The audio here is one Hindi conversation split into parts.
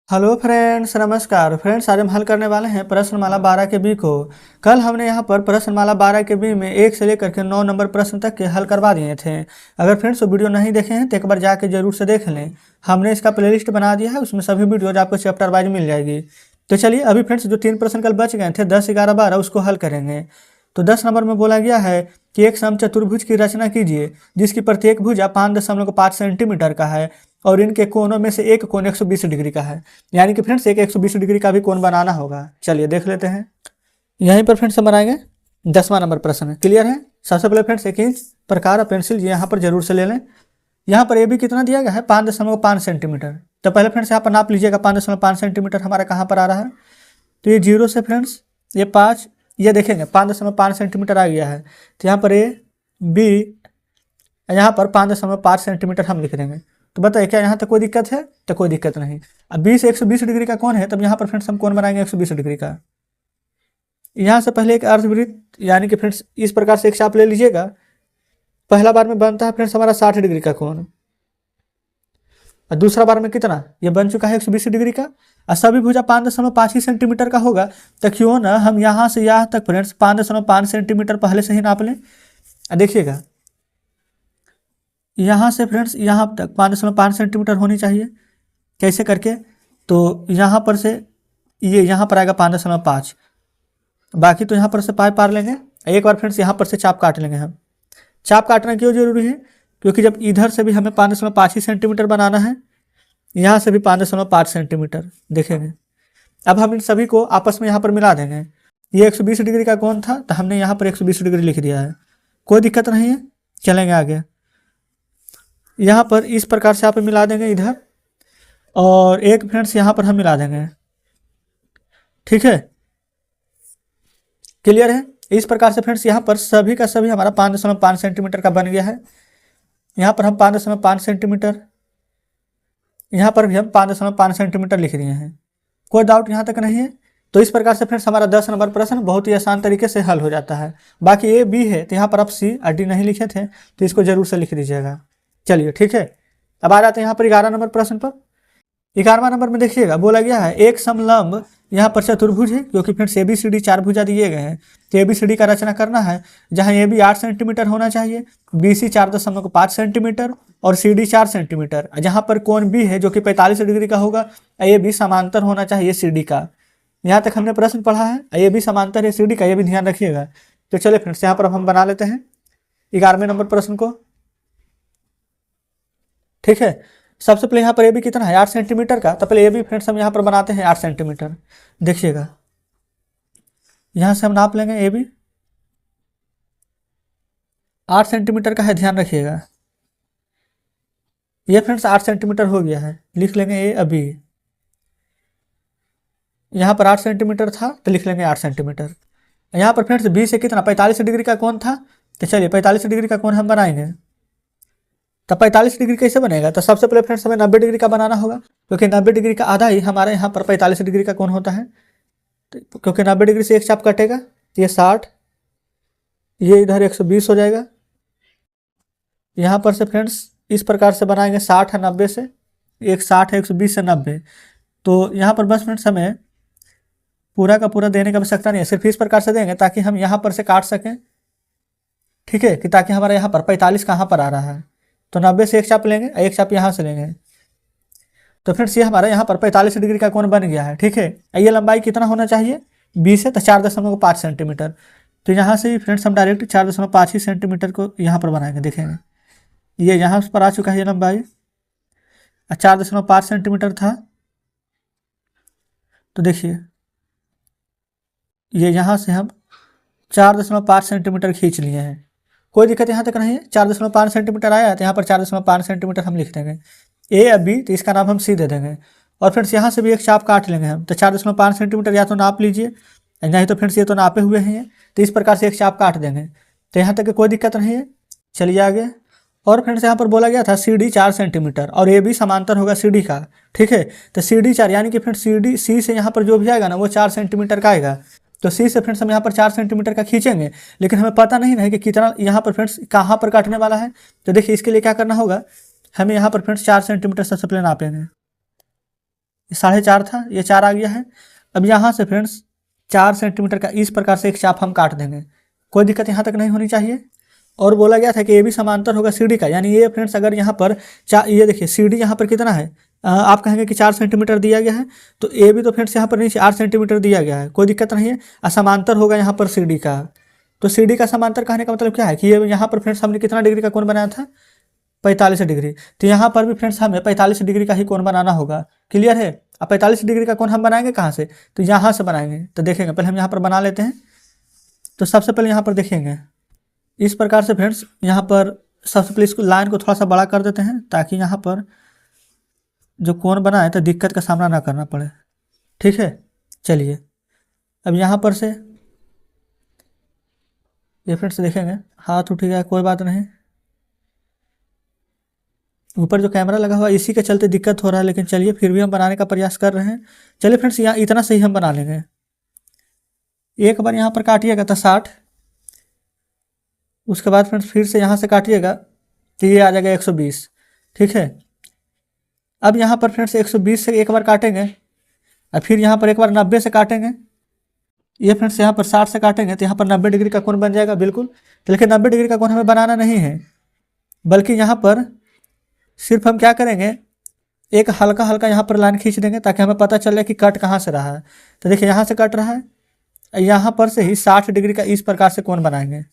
हेलो फ्रेंड्स, नमस्कार फ्रेंड्स। आज हम हल करने वाले हैं प्रश्नमाला 12 के बी को। कल हमने यहाँ पर प्रश्नमाला 12 के बी में 1 से लेकर के 9 नंबर प्रश्न तक के हल करवा दिए थे। अगर फ्रेंड्स वो वीडियो नहीं देखे हैं तो एक बार जाके जरूर से देख लें। हमने इसका प्लेलिस्ट बना दिया है, उसमें सभी वीडियोज आपको चैप्टर वाइज मिल जाएगी। तो चलिए अभी फ्रेंड्स जो 3 प्रश्न कल बच गए थे 10, 11, 12 उसको हल करेंगे। तो 10 नंबर में बोला गया है कि एक समचतुर्भुज की रचना कीजिए जिसकी प्रत्येक भुजा 5.5 सेंटीमीटर का है और इनके कोनों में से एक कोण 120 डिग्री का है। यानी कि फ्रेंड्स एक 120 डिग्री का भी कोण बनाना होगा। चलिए देख लेते हैं। यहीं पर फ्रेंड्स हम बनाएंगे 10वां नंबर प्रश्न। क्लियर है। सबसे पहले फ्रेंड्स 1 इंच प्रकार पेंसिल यहाँ पर जरूर से ले लें। यहाँ पर ये भी कितना दिया गया है 5.5 सेंटीमीटर। तो पहले फ्रेंड्स यहाँ पर नाप लीजिएगा 5.5 सेंटीमीटर हमारा कहाँ पर आ रहा है। तो ये 0 से फ्रेंड्स ये 5, ये देखेंगे 5.5 सेंटीमीटर आ गया है। तो यहाँ पर ए बी, यहाँ पर 5.5 सेंटीमीटर हम लिख देंगे। तो बताइए क्या यहाँ तक कोई दिक्कत है? तो कोई दिक्कत नहीं। अब 20 120 डिग्री का कौन है, तब यहाँ पर फ्रेंड्स हम कौन बनाएंगे 120 डिग्री का। यहाँ से पहले एक अर्धवृत्त यानी कि फ्रेंड्स इस प्रकार से एक चाप ले लीजिएगा। पहला बार में बनता है फ्रेंड्स हमारा 60 डिग्री का कोण और दूसरा बार में कितना ये बन चुका है 120 डिग्री का। और सभी भुजा 5.5 ही सेंटीमीटर का होगा। तो क्यों ना हम यहाँ से यहाँ तक फ्रेंड्स 5.5 सेंटीमीटर पहले से ही नाप लें। देखिएगा यहाँ से फ्रेंड्स यहाँ तक 5.5 सेंटीमीटर होनी चाहिए। कैसे करके, तो यहाँ पर से ये यहाँ पर आएगा 5.5, बाकी तो यहाँ पर से पाई पार लेंगे। एक बार फ्रेंड्स यहाँ पर से चाप काट लेंगे हम। चाप काटना क्यों जरूरी है? क्योंकि जब इधर से भी हमें 5.5 ही सेंटीमीटर बनाना है, यहाँ से भी 5.5 सेंटीमीटर देखेंगे। अब हम इन सभी को आपस में यहाँ पर मिला देंगे। ये 120 डिग्री का कोण था तो हमने यहाँ पर 120 डिग्री लिख दिया है, कोई दिक्कत नहीं है। चलेंगे आगे। यहाँ पर इस प्रकार से आप मिला देंगे इधर, और एक फ्रेंड्स यहाँ पर हम मिला देंगे। ठीक है, क्लियर है। इस प्रकार से फ्रेंड्स यहाँ पर सभी का सभी हमारा 5.5 सेंटीमीटर का बन गया है। यहाँ पर हम 5.5 सेंटीमीटर, यहाँ पर भी हम 5.5 सेंटीमीटर लिख दिए हैं। कोई डाउट यहाँ तक नहीं है। तो इस प्रकार से फ्रेंड्स हमारा 10 नंबर प्रश्न बहुत ही आसान तरीके से हल हो जाता है। बाकी ए बी है तो यहाँ पर आप सी और डी नहीं लिखे थे तो इसको जरूर से लिख दीजिएगा। चलिए ठीक है। अब आ जाते हैं यहाँ पर 11 नंबर प्रश्न पर। 11वां नंबर में देखिएगा बोला गया है एक समलंब यहाँ पर चतुर्भुज है, क्योंकि फ्रेंड्स ABCD 4 भुजा दिए गए हैं तो ABCD का रचना करना है। जहाँ AB 8 सेंटीमीटर होना चाहिए, BC 4.5 सेंटीमीटर और CD 4 सेंटीमीटर। जहाँ पर कोण B है जो कि 45 डिग्री का होगा, AB समांतर होना चाहिए CD का। यहाँ तक हमने प्रश्न पढ़ा है, AB समांतर है CD का, ये भी ध्यान रखिएगा। तो चलिए फ्रेंड्स यहाँ पर हम बना लेते हैं 11वें नंबर प्रश्न को। ठीक है। सबसे पहले यहाँ पर ए बी कितना है 8 सेंटीमीटर का। तो पहले ए बी फ्रेंड्स हम यहाँ पर बनाते हैं 8 सेंटीमीटर। देखिएगा यहाँ से हम नाप लेंगे ए बी 8 सेंटीमीटर का है, ध्यान रखिएगा। ये फ्रेंड्स 8 सेंटीमीटर हो गया है, लिख लेंगे ए अभी। यहाँ पर 8 सेंटीमीटर था तो लिख लेंगे 8 सेंटीमीटर। यहाँ पर फ्रेंड्स बी से कितना 45 डिग्री का कोण था, तो चलिए 45 डिग्री का कोण हम बनाएंगे। तो 45 डिग्री कैसे बनेगा? तो सबसे पहले फ्रेंड्स हमें 90 डिग्री का बनाना होगा, क्योंकि 90 डिग्री का आधा ही हमारे यहाँ पर 45 डिग्री का कोण होता है। तो क्योंकि 90 डिग्री से एक चाप कटेगा, ये 60, ये इधर 120 हो जाएगा। यहाँ पर से फ्रेंड्स इस प्रकार से बनाएंगे 60 है 90 से, एक 60 है 120 से 90। तो यहाँ पर बस फ्रेंड्स हमें पूरा का पूरा देने की आवश्यकता नहीं है, सिर्फ इस प्रकार से देंगे ताकि हम यहाँ पर से काट सकें। ठीक है, कि ताकि हमारा यहाँ पर 45 कहाँ पर आ रहा है, तो 90 से एक चाप लेंगे, एक चाप यहाँ से लेंगे। तो फ्रेंड्स ये हमारा यहाँ पर 45 डिग्री का कोण बन गया है। ठीक है, ये लंबाई कितना होना चाहिए 20 है तो 4.5 सेंटीमीटर। तो यहाँ से ही फ्रेंड्स हम डायरेक्ट 4.5 ही सेंटीमीटर को यहाँ पर बनाएंगे। देखेंगे ये यहाँ पर आ चुका है ये लंबाई, 4.5 सेंटीमीटर था। तो देखिए ये यहाँ से हम 4.5 सेंटीमीटर खींच लिए हैं, कोई दिक्कत यहाँ तक नहीं है। 4.5 सेंटीमीटर आया तो यहाँ पर 4.5 सेंटीमीटर हम लिख देंगे। ए अब बी तो इसका नाम हम सी दे देंगे। और फ्रेंड्स यहाँ से भी एक चाप काट लेंगे हम। तो 4.5 सेंटीमीटर या तो नाप लीजिए, नहीं तो फ्रेंड्स ये तो नापे हुए हैं, तो इस प्रकार से एक चाप काट देंगे। तो यहाँ तक कोई दिक्कत नहीं है। चलिए आगे। और फ्रेंड्स यहाँ पर बोला गया था CD 4 सेंटीमीटर और ए बी समांतर होगा CD का। ठीक है, तो CD 4 यानी कि फ्रेंड्स सी से यहाँ पर जो भी आएगा ना वो 4 सेंटीमीटर का आएगा। तो सी से फ्रेंड्स हम यहाँ पर 4 सेंटीमीटर का खींचेंगे, लेकिन हमें पता नहीं है कि कितना यहाँ पर फ्रेंड्स कहाँ पर काटने वाला है। तो देखिए इसके लिए क्या करना होगा, हमें यहाँ पर फ्रेंड्स 4 सेंटीमीटर सबसे पहले नापेंगे। ये 4.5 था, ये 4 आ गया है। अब यहाँ से फ्रेंड्स 4 सेंटीमीटर का इस प्रकार से एक चाप हम काट देंगे, कोई दिक्कत यहाँ तक नहीं होनी चाहिए। और बोला गया था कि ये भी समांतर होगा CD का, यानी ये फ्रेंड्स अगर यहाँ पर ये देखिए CD यहाँ पर कितना है, आप कहेंगे कि 4 सेंटीमीटर दिया गया है, तो ए भी तो फ्रेंड्स यहाँ पर नीचे 8 सेंटीमीटर दिया गया है, कोई दिक्कत नहीं है, असमांतर होगा यहाँ पर CD का। तो CD का समांतर कहने का मतलब क्या है कि ये यहाँ पर फ्रेंड्स हमने कितना डिग्री का कोण बनाया था, 45 डिग्री। तो यहाँ पर भी फ्रेंड्स हमें 45 डिग्री का ही कोण बनाना होगा, क्लियर है। अब 45 डिग्री का कोण हम बनाएंगे कहाँ से, तो यहाँ से बनाएंगे। तो देखेंगे पहले हम यहाँ पर बना लेते हैं। तो सबसे पहले यहाँ पर देखेंगे इस प्रकार से फ्रेंड्स, यहाँ पर सबसे पहले इसको लाइन को थोड़ा सा बड़ा कर देते हैं ताकि यहाँ पर जो कोण बना है तो दिक्कत का सामना ना करना पड़े, ठीक है। चलिए अब यहाँ पर से ये फ्रेंड्स देखेंगे हाथ उठ गया, कोई बात नहीं, ऊपर जो कैमरा लगा हुआ है इसी के चलते दिक्कत हो रहा है, लेकिन चलिए फिर भी हम बनाने का प्रयास कर रहे हैं। चलिए फ्रेंड्स यहाँ इतना सही हम बना लेंगे। एक बार यहाँ पर काटिएगा तो 60, उसके बाद फ्रेंड्स फिर से यहाँ से काटिएगा तो ये आ जाएगा 120, ठीक है। अब यहाँ पर फ्रेंड्स 120 से एक बार काटेंगे और फिर यहाँ पर एक बार 90 से काटेंगे। ये फ्रेंड्स यहाँ पर 60 से काटेंगे तो यहाँ पर 90 डिग्री का कोण बन जाएगा बिल्कुल। तो लेकिन 90 डिग्री का कोण हमें बनाना नहीं है, बल्कि यहाँ पर सिर्फ हम क्या करेंगे, एक हल्का हल्का यहाँ पर लाइन खींच देंगे ताकि हमें पता चल जाए कि कट कहाँ से रहा है। तो देखिए यहाँ से कट रहा है, यहाँ पर से ही 60 डिग्री का इस प्रकार से कोण बनाएंगे।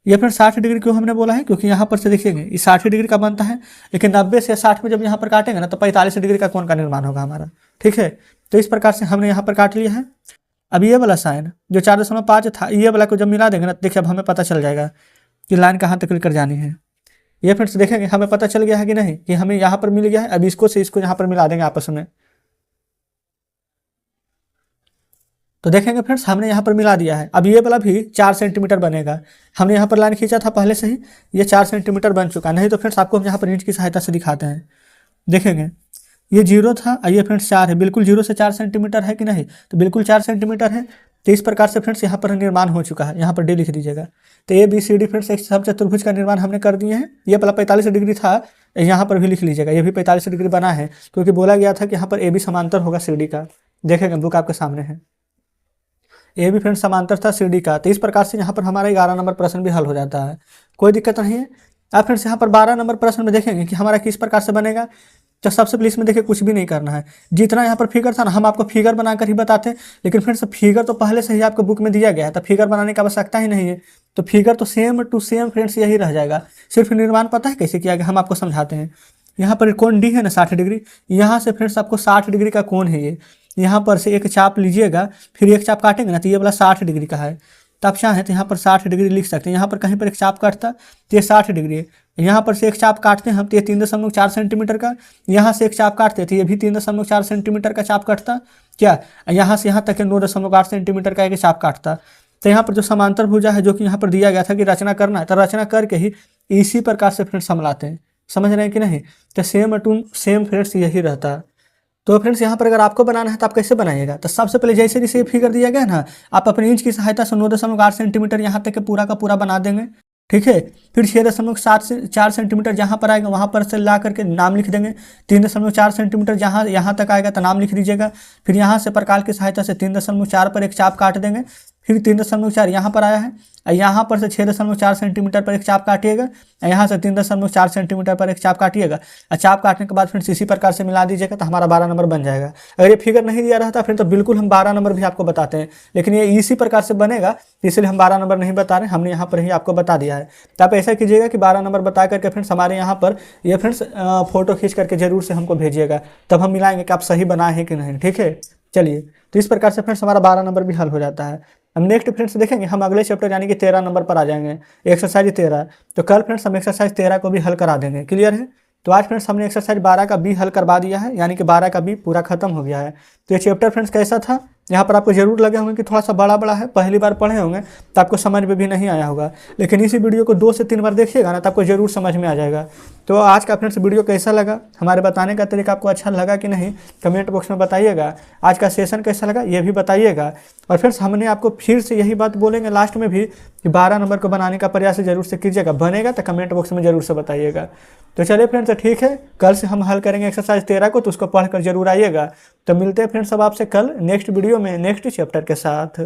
ये फ्रेंड्स 60 डिग्री क्यों हमने बोला है, क्योंकि यहाँ पर से देखिएगा ये 60 डिग्री का बनता है, लेकिन 90 से 60 में जब यहाँ पर काटेंगे ना तो 45 डिग्री का कोण का निर्माण होगा हमारा, ठीक है। तो इस प्रकार से हमने यहाँ पर काट लिया है। अब ये वाला साइन जो 4.5 था, ये वाला को जब मिला देंगे ना तो देखिए अब हमें पता चल जाएगा कि लाइन कहाँ तक लेकर जानी है। ये फ्रेंड्स देखेंगे हमें पता चल गया है कि नहीं, कि हमें यहाँ पर मिल गया है। अब इसको से इसको यहाँ पर मिला देंगे आपस में, तो देखेंगे फ्रेंड्स हमने यहाँ पर मिला दिया है। अब ये वाला भी 4 सेंटीमीटर बनेगा, हमने यहाँ पर लाइन खींचा था पहले से ही, ये 4 सेंटीमीटर बन चुका। नहीं तो फ्रेंड्स आपको हम यहाँ पर इंच की सहायता से दिखाते हैं। देखेंगे ये 0 था और ये फ्रेंड्स 4 है, बिल्कुल 0 से 4 सेंटीमीटर है कि नहीं, तो बिल्कुल 4 सेंटीमीटर है। तो इस प्रकार से फ्रेंड्स यहाँ पर निर्माण हो चुका है, यहाँ पर D लिख दीजिएगा। तो ABCD फ्रेंड्स एक समचतुर्भुज का निर्माण हमने कर दिए हैं। ये पहला 45 डिग्री था, यहाँ पर भी लिख लीजिएगा, ये भी 45 डिग्री बना है, क्योंकि बोला गया था कि यहाँ पर AB समांतर होगा CD का। देखेंगे बुक आपके सामने है, AB फ्रेंड्स समांतर था CD का। तो इस प्रकार से यहाँ पर हमारा 11 नंबर प्रश्न भी हल हो जाता है, कोई दिक्कत नहीं है। अब फ्रेंड्स यहाँ पर 12 नंबर प्रश्न में देखेंगे कि हमारा किस प्रकार से बनेगा। तो सबसे पहले इसमें देखिए कुछ भी नहीं करना है, जितना यहाँ पर फिगर था ना हम आपको फिगर बनाकर ही बताते हैं, लेकिन फ्रेंड्स फिगर तो पहले से ही आपको बुक में दिया गया है, तो फिगर बनाने की आवश्यकता ही नहीं है। तो फिगर तो सेम टू सेम फ्रेंड्स यही रह जाएगा, सिर्फ निर्माण पता है कैसे किया गया, हम आपको समझाते हैं। यहाँ पर कोण D है ना 60 डिग्री, यहाँ से फ्रेंड्स आपको 60 डिग्री का कोण है ये। यहाँ पर से एक चाप लीजिएगा, फिर एक चाप काटेंगे ना तो ये वाला 60 डिग्री का है, तो आप चाहें तो यहाँ पर 60 डिग्री लिख सकते हैं। यहाँ पर कहीं पर एक चाप काटता तो ये 60 डिग्री है, यहाँ पर से एक चाप काटते हैं हम तो ये 3.4 सेंटीमीटर का, यहाँ से एक चाप काटते थे ये भी 3.4 सेंटीमीटर का चाप काटता क्या, यहाँ से यहाँ तक 9.8 सेंटीमीटर का एक चाप काटता। तो यहाँ पर जो समांतर भुजा है जो कि यहाँ पर दिया गया था कि रचना करना है, तो रचना करके ही इसी प्रकार से फ्रेंड्स हम लाते हैं, समझ रहे हैं कि नहीं। तो सेम टू सेम फ्रेंड्स यही रहता है। तो फ्रेंड्स यहाँ पर अगर आपको बनाना है तो आप कैसे बनाइएगा, तो सबसे पहले जैसे जैसे फिगर दिया गया ना, आप अपने इंच की सहायता से 9.8 सेंटीमीटर यहाँ तक के पूरा का पूरा बना देंगे, ठीक है। फिर 6.4 सेंटीमीटर जहाँ पर आएगा वहाँ पर से ला करके नाम लिख देंगे। 3.4 सेंटीमीटर जहाँ यहाँ तक आएगा तो नाम लिख दीजिएगा। फिर यहाँ से प्रकार की सहायता से 3.4 पर एक चाप काट देंगे, फिर 3.4 यहाँ पर आया है, यहाँ पर से 6.4 सेंटीमीटर पर एक चाप काटिएगा, यहाँ से 3.4 सेंटीमीटर पर एक चाप काटिएगा। और चाप काटने के बाद फिर इसी प्रकार से मिला दीजिएगा तो हमारा 12 नंबर बन जाएगा। अगर ये फिगर नहीं दिया रहता फिर तो बिल्कुल हम 12 नंबर भी आपको बताते हैं, लेकिन ये इसी प्रकार से बनेगा इसलिए हम 12 नंबर नहीं बता रहे, हमने यहाँ पर ही आपको बता दिया है। तो आप ऐसा कीजिएगा कि 12 नंबर बता करके फ्रेंड्स हमारे यहाँ पर ये फ्रेंड्स फोटो खींच करके जरूर से हमको भेजिएगा, तब हम मिलाएंगे कि आप सही बनाए हैं कि नहीं, ठीक है। चलिए तो इस प्रकार से फ्रेंड्स हमारा 12 नंबर भी हल हो जाता है। हम नेक्स्ट फ्रेंड्स देखेंगे, हम अगले चैप्टर यानी कि 13 नंबर पर आ जाएंगे, एक्सरसाइज 13। तो कल फ्रेंड्स हम एक्सरसाइज 13 को भी हल करा देंगे, क्लियर है। तो आज फ्रेंड्स हमने एक्सरसाइज 12 का बी हल करवा दिया है, यानी कि 12 का बी पूरा खत्म हो गया है। तो ये चैप्टर फ्रेंड्स कैसा था, यहाँ पर आपको जरूर लगे होंगे कि थोड़ा सा बड़ा बड़ा है, पहली बार पढ़े होंगे तो आपको समझ में भी नहीं आया होगा, लेकिन इसी वीडियो को 2 से 3 बार देखिएगा ना तो आपको जरूर समझ में आ जाएगा। तो आज का फ्रेंड्स वीडियो कैसा लगा, हमारे बताने का तरीका आपको अच्छा लगा कि नहीं, कमेंट बॉक्स में बताइएगा। आज का सेशन कैसा लगा ये भी बताइएगा। और फ्रेंड्स हमने आपको फिर से यही बात बोलेंगे लास्ट में भी कि 12 नंबर को बनाने का प्रयास जरूर से कीजिएगा। बनेगा तो कमेंट बॉक्स में जरूर से बताइएगा। तो चलिए फ्रेंड्स ठीक है, कल से हम हल करेंगे एक्सरसाइज 13 को, तो उसको पढ़कर जरूर आइएगा। तो मिलते हैं फ्रेंड्स अब आपसे कल नेक्स्ट वीडियो में नेक्स्ट चैप्टर के साथ।